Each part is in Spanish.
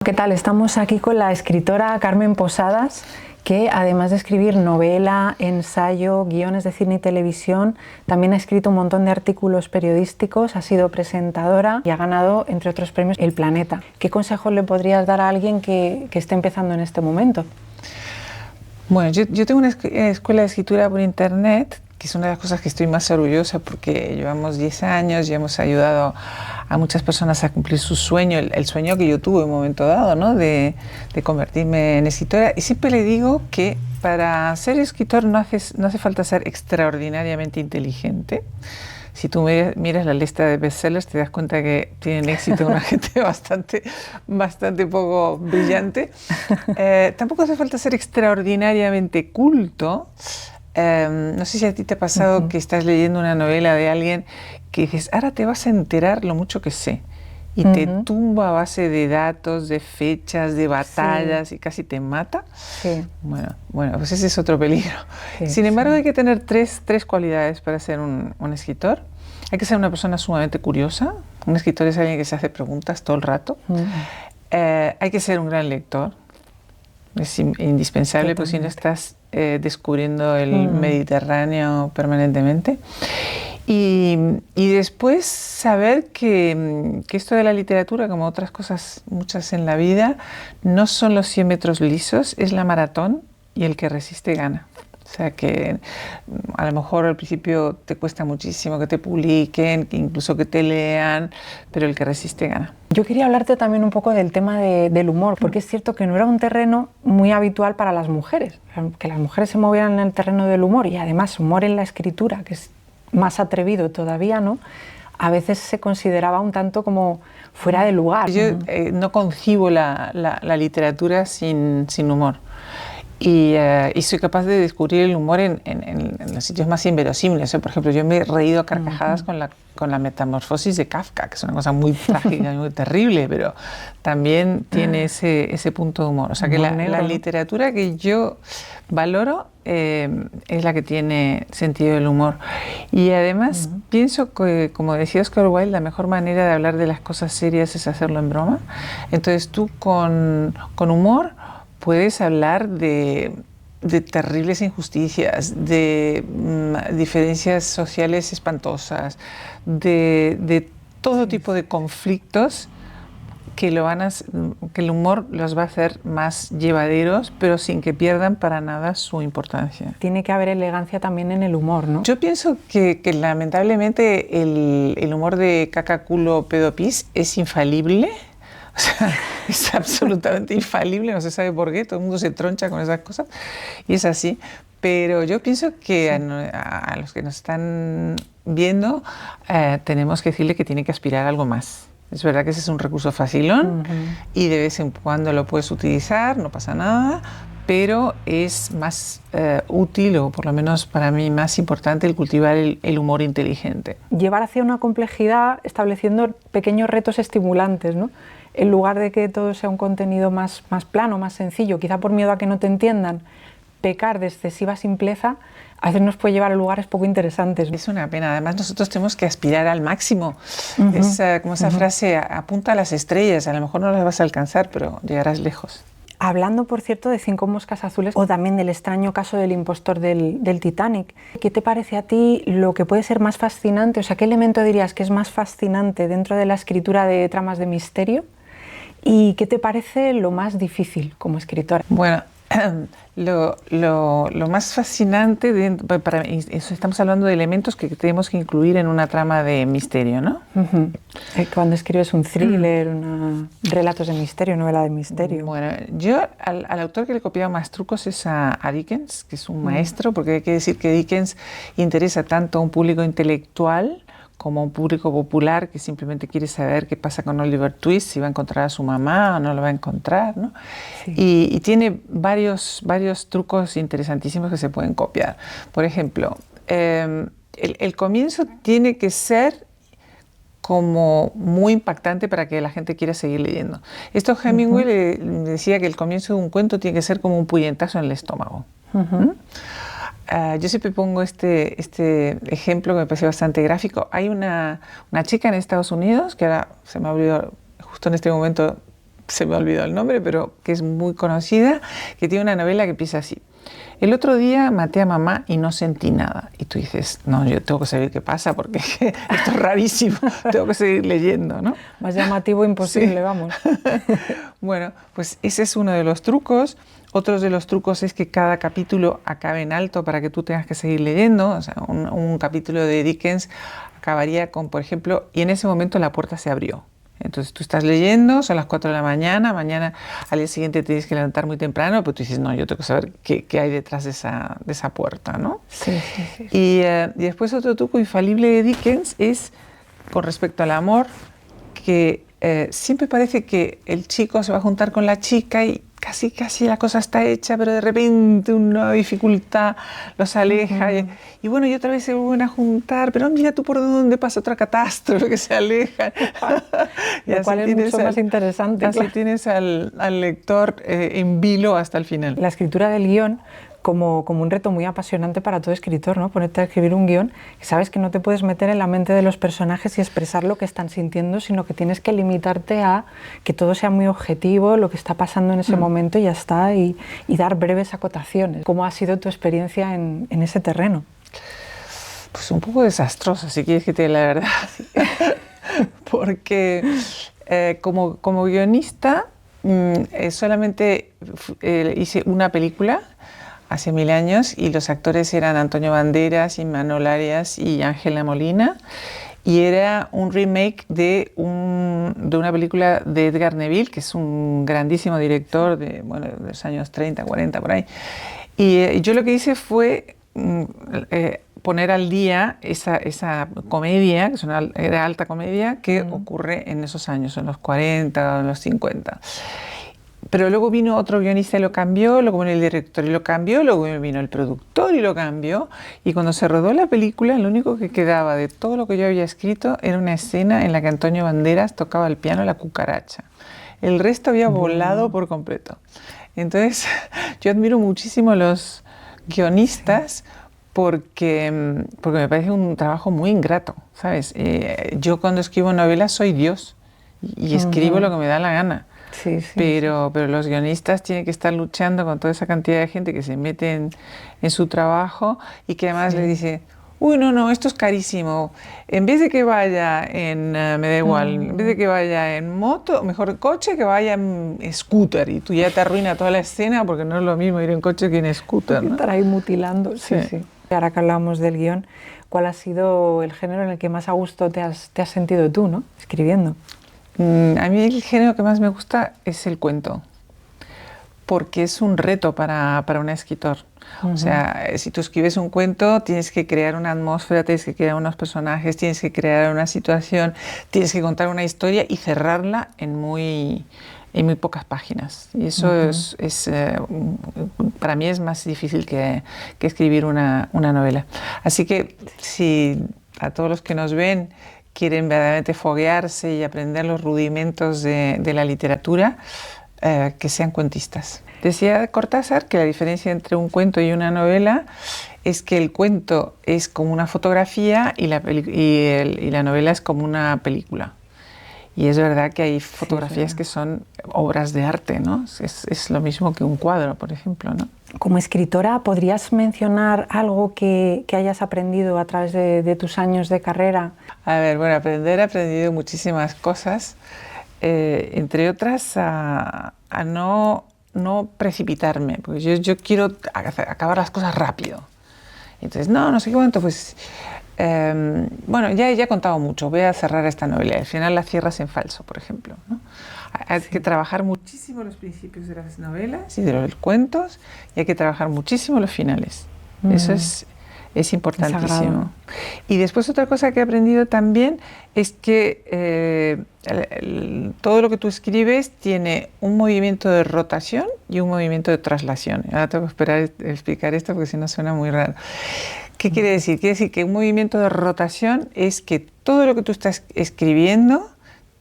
¿Qué tal? Estamos aquí con la escritora Carmen Posadas, que además de escribir novela, ensayo, guiones de cine y televisión, también ha escrito un montón de artículos periodísticos, ha sido presentadora y ha ganado, entre otros premios, El Planeta. ¿Qué consejo le podrías dar a alguien que esté empezando en este momento? Bueno, yo tengo una escuela de escritura por internet, que es una de las cosas que estoy más orgullosa porque llevamos 10 años y hemos ayudado a muchas personas a cumplir su sueño, el sueño que yo tuve en un momento dado, ¿no? de convertirme en escritora. Y siempre le digo que para ser escritor no hace falta ser extraordinariamente inteligente. Si tú miras la lista de bestsellers, te das cuenta que tienen éxito una gente bastante poco brillante. Tampoco hace falta ser extraordinariamente culto. No sé si a ti te ha pasado que estás leyendo una novela de alguien que dices, ahora te vas a enterar lo mucho que sé. Y te tumba a base de datos, de fechas, de batallas y casi te mata. Sí. Bueno, pues ese es otro peligro. Sí, Sin embargo, hay que tener tres cualidades para ser un escritor. Hay que ser una persona sumamente curiosa. Un escritor es alguien que se hace preguntas todo el rato. Hay que ser un gran lector. Es indispensable, porque si no estás descubriendo el Mediterráneo permanentemente. Y después saber que esto de la literatura, como otras cosas muchas en la vida, no son los 100 metros lisos, es la maratón y el que resiste gana. O sea que a lo mejor al principio te cuesta muchísimo que te publiquen, que incluso que te lean, pero el que resiste gana. Yo quería hablarte también un poco del tema del humor, porque es cierto que no era un terreno muy habitual para las mujeres, que las mujeres se movieran en el terreno del humor y además humor en la escritura, que es más atrevido todavía, ¿no? A veces se consideraba un tanto como fuera de lugar. Yo no concibo la literatura sin humor. Y soy capaz de descubrir el humor en los sitios más inverosímiles. Por ejemplo, yo me he reído a carcajadas con la Metamorfosis de Kafka, que es una cosa muy trágica y muy terrible, pero también tiene ese punto de humor. O sea que la literatura que yo valoro es la que tiene sentido del humor. Y además pienso que, como decía Oscar Wilde, la mejor manera de hablar de las cosas serias es hacerlo en broma. Entonces tú con humor puedes hablar de terribles injusticias, de diferencias sociales espantosas, de todo tipo de conflictos que el humor los va a hacer más llevaderos, pero sin que pierdan para nada su importancia. Tiene que haber elegancia también en el humor, ¿no? Yo pienso que lamentablemente el humor de caca, culo, pedo, pis es infalible. O sea, es absolutamente infalible, no se sabe por qué, todo el mundo se troncha con esas cosas y es así. Pero yo pienso que a los que nos están viendo tenemos que decirle que tiene que aspirar a algo más. Es verdad que ese es un recurso facilón y de vez en cuando lo puedes utilizar, no pasa nada, pero es más útil, o por lo menos para mí más importante, el cultivar el humor inteligente. Llevar hacia una complejidad estableciendo pequeños retos estimulantes, ¿no? En lugar de que todo sea un contenido más plano, más sencillo, quizá por miedo a que no te entiendan, pecar de excesiva simpleza a veces nos puede llevar a lugares poco interesantes. Es una pena, además nosotros tenemos que aspirar al máximo. Es como esa frase, apunta a las estrellas, a lo mejor no las vas a alcanzar, pero llegarás lejos. Hablando, por cierto, de 5 moscas azules o también del extraño caso del impostor del Titanic, ¿qué te parece a ti lo que puede ser más fascinante? O sea, ¿qué elemento dirías que es más fascinante dentro de la escritura de tramas de misterio? ¿Y qué te parece lo más difícil como escritora? Bueno, lo más fascinante, para eso estamos hablando de elementos que tenemos que incluir en una trama de misterio, ¿no? Cuando escribes un thriller, relatos de misterio, novela de misterio. Bueno, yo al autor que le he copiado más trucos es a Dickens, que es un maestro, porque hay que decir que Dickens interesa tanto a un público intelectual como un público popular que simplemente quiere saber qué pasa con Oliver Twist, si va a encontrar a su mamá o no lo va a encontrar, ¿no? Sí. Y tiene varios trucos interesantísimos que se pueden copiar. Por ejemplo, el comienzo tiene que ser como muy impactante para que la gente quiera seguir leyendo. Esto Hemingway le decía que el comienzo de un cuento tiene que ser como un puñetazo en el estómago. Yo siempre pongo este ejemplo que me parece bastante gráfico. Hay una chica en Estados Unidos, que ahora se me ha olvidado justo en este momento se me ha olvidado el nombre, pero que es muy conocida, que tiene una novela que empieza así. El otro día maté a mamá y no sentí nada. Y tú dices, no, yo tengo que saber qué pasa porque esto es rarísimo, tengo que seguir leyendo, ¿no? Más llamativo imposible, Sí. vamos. Bueno, pues ese es uno de los trucos. Otro de los trucos es que cada capítulo acabe en alto para que tú tengas que seguir leyendo. O sea, un capítulo de Dickens acabaría con, por ejemplo, y en ese momento la puerta se abrió. Entonces tú estás leyendo, son las 4 de la mañana, al día siguiente te tienes que levantar muy temprano, pero tú dices, no, yo tengo que saber qué hay detrás de esa puerta, ¿no? Sí, sí, sí. Y después otro truco infalible de Dickens es con respecto al amor, que siempre parece que el chico se va a juntar con la chica y casi la cosa está hecha, pero de repente una dificultad los aleja. Y bueno, y otra vez se vuelven a juntar, pero mira tú por dónde pasa otra catástrofe que se alejan. Lo cual es mucho más interesante. Así tienes al lector en vilo hasta el final. La escritura del guión como un reto muy apasionante para todo escritor, ¿no? Ponerte a escribir un guión y sabes que no te puedes meter en la mente de los personajes y expresar lo que están sintiendo, sino que tienes que limitarte a que todo sea muy objetivo, lo que está pasando en ese momento y ya está, y dar breves acotaciones. ¿Cómo ha sido tu experiencia en ese terreno? Pues un poco desastrosa, si quieres que te diga la verdad. Porque como guionista solamente hice una película hace 1000 años y los actores eran Antonio Banderas, Imanol Arias y Ángela Molina, y era un remake de una película de Edgar Neville, que es un grandísimo director de los años 30, 40, por ahí. Y yo lo que hice fue poner al día esa comedia, que era alta comedia, que ocurre en esos años, en los 40, en los 50. Pero luego vino otro guionista y lo cambió, luego vino el director y lo cambió, luego vino el productor y lo cambió. Y cuando se rodó la película, lo único que quedaba de todo lo que yo había escrito era una escena en la que Antonio Banderas tocaba el piano La Cucaracha. El resto había volado por completo. Entonces, yo admiro muchísimo a los guionistas porque me parece un trabajo muy ingrato, ¿sabes? Yo cuando escribo novelas soy Dios y escribo lo que me da la gana. Sí, sí, pero los guionistas tienen que estar luchando con toda esa cantidad de gente que se mete en su trabajo y que además le dice, uy, no, esto es carísimo. En vez de que vaya me da igual, en vez de que vaya en moto, mejor coche, que vaya en scooter. Y tú ya te arruina toda la escena porque no es lo mismo ir en coche que en scooter, ¿no? Estar ahí mutilando, sí. Ahora que hablamos del guión, ¿cuál ha sido el género en el que más a gusto te has sentido tú, ¿no? Escribiendo. A mí el género que más me gusta es el cuento, porque es un reto para un escritor. O sea, si tú escribes un cuento, tienes que crear una atmósfera, tienes que crear unos personajes, tienes que crear una situación, tienes que contar una historia y cerrarla en muy pocas páginas. Y eso para mí es más difícil que escribir una novela. Así que si a todos los que nos ven quieren verdaderamente foguearse y aprender los rudimentos de la literatura, que sean cuentistas. Decía Cortázar que la diferencia entre un cuento y una novela es que el cuento es como una fotografía y la novela es como una película. Y es verdad que hay fotografías que son obras de arte, ¿no? Es lo mismo que un cuadro, por ejemplo, ¿no? Como escritora, ¿podrías mencionar algo que hayas aprendido a través de tus años de carrera? A ver, bueno, he aprendido muchísimas cosas, entre otras a no precipitarme, porque yo quiero acabar las cosas rápido. Entonces, no sé cuánto, pues... bueno, ya he contado mucho, voy a cerrar esta novela. Al final la cierras en falso, por ejemplo, ¿no? Hay que trabajar muchísimo los principios de las novelas y de los cuentos, y hay que trabajar muchísimo los finales. Eso es importantísimo. Y después otra cosa que he aprendido también es que todo lo que tú escribes tiene un movimiento de rotación y un movimiento de traslación. Ahora tengo que esperar a explicar esto porque si no suena muy raro. ¿Qué quiere decir? Quiere decir que un movimiento de rotación es que todo lo que tú estás escribiendo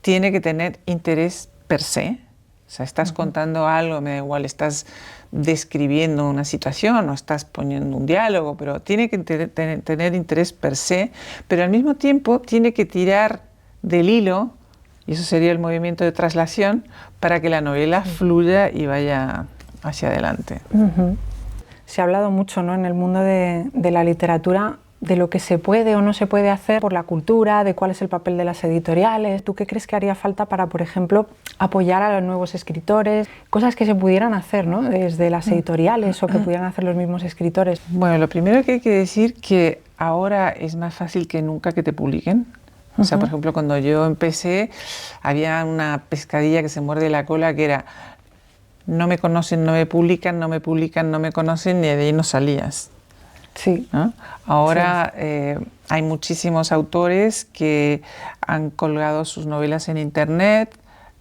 tiene que tener interés per se. O sea, estás contando algo, me da igual, estás describiendo una situación o estás poniendo un diálogo, pero tiene que tener interés per se, pero al mismo tiempo tiene que tirar del hilo Y eso sería el movimiento de traslación para que la novela fluya y vaya hacia adelante. Se ha hablado mucho, ¿no?, en el mundo de la literatura de lo que se puede o no se puede hacer por la cultura, de cuál es el papel de las editoriales. ¿Tú qué crees que haría falta para, por ejemplo, apoyar a los nuevos escritores? Cosas que se pudieran hacer, ¿no?, desde las editoriales o que pudieran hacer los mismos escritores. Bueno, lo primero que hay que decir que ahora es más fácil que nunca que te publiquen. O sea, por ejemplo, cuando yo empecé, había una pescadilla que se muerde la cola que era: no me conocen, no me publican, no me publican, no me conocen, y de ahí no salías. Sí. ¿No? Ahora hay muchísimos autores que han colgado sus novelas en internet,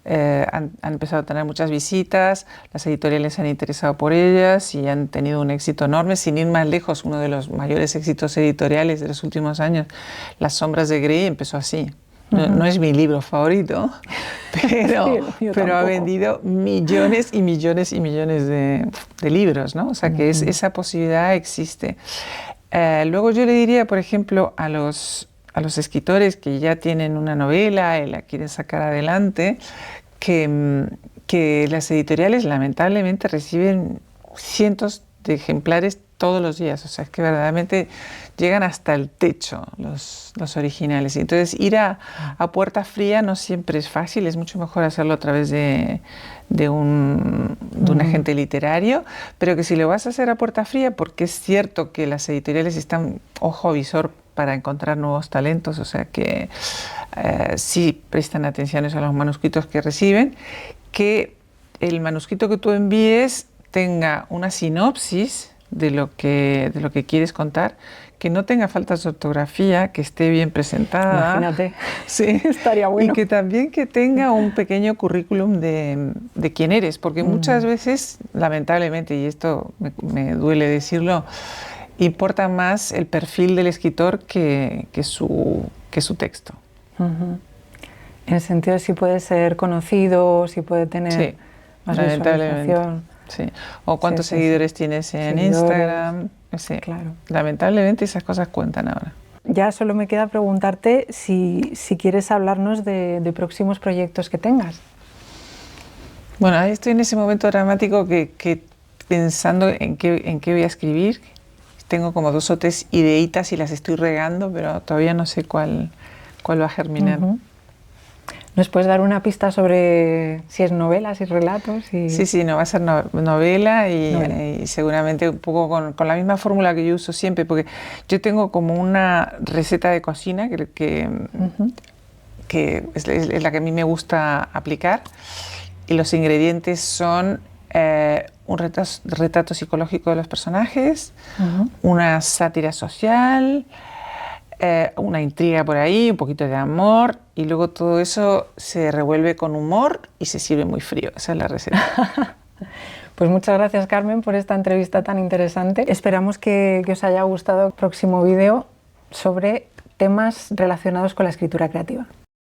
han empezado a tener muchas visitas, las editoriales se han interesado por ellas y han tenido un éxito enorme. Sin ir más lejos, uno de los mayores éxitos editoriales de los últimos años, Las sombras de Grey, empezó así. No es mi libro favorito, pero ha vendido millones y millones y millones de libros, ¿no? O sea que esa posibilidad existe. Luego yo le diría, por ejemplo, a los escritores que ya tienen una novela y la quieren sacar adelante, que las editoriales lamentablemente reciben cientos de ejemplares todos los días. O sea, es que verdaderamente llegan hasta el techo los originales. Y entonces ir a puerta fría no siempre es fácil, es mucho mejor hacerlo a través de un agente literario, pero que si lo vas a hacer a puerta fría, porque es cierto que las editoriales están ojo visor para encontrar nuevos talentos, o sea que sí prestan atención a los manuscritos que reciben, que el manuscrito que tú envíes tenga una sinopsis de lo que quieres contar, que no tenga faltas de ortografía, que esté bien presentada. Imagínate, sí, estaría bueno. Y que también que tenga un pequeño currículum de quién eres, porque muchas veces, lamentablemente, y esto me duele decirlo, importa más el perfil del escritor que su texto. En el sentido de si puede ser conocido, si puede tener más visualización. Sí. O cuántos seguidores tienes en Instagram. Sí. Claro. Lamentablemente esas cosas cuentan ahora. Ya solo me queda preguntarte si quieres hablarnos de próximos proyectos que tengas. Bueno, ahí estoy en ese momento dramático que pensando en qué voy a escribir. Tengo como 2 o 3 ideitas y las estoy regando, pero todavía no sé cuál va a germinar. ¿Nos puedes dar una pista sobre si es novela, si es relatos? Sí, no, va a ser novela y seguramente un poco con la misma fórmula que yo uso siempre, porque yo tengo como una receta de cocina que es la que a mí me gusta aplicar, y los ingredientes son un retrato psicológico de los personajes, una sátira social, una intriga por ahí, un poquito de amor, y luego todo eso se revuelve con humor y se sirve muy frío. Esa es la receta. Pues muchas gracias, Carmen, por esta entrevista tan interesante. Esperamos que os haya gustado el próximo vídeo sobre temas relacionados con la escritura creativa.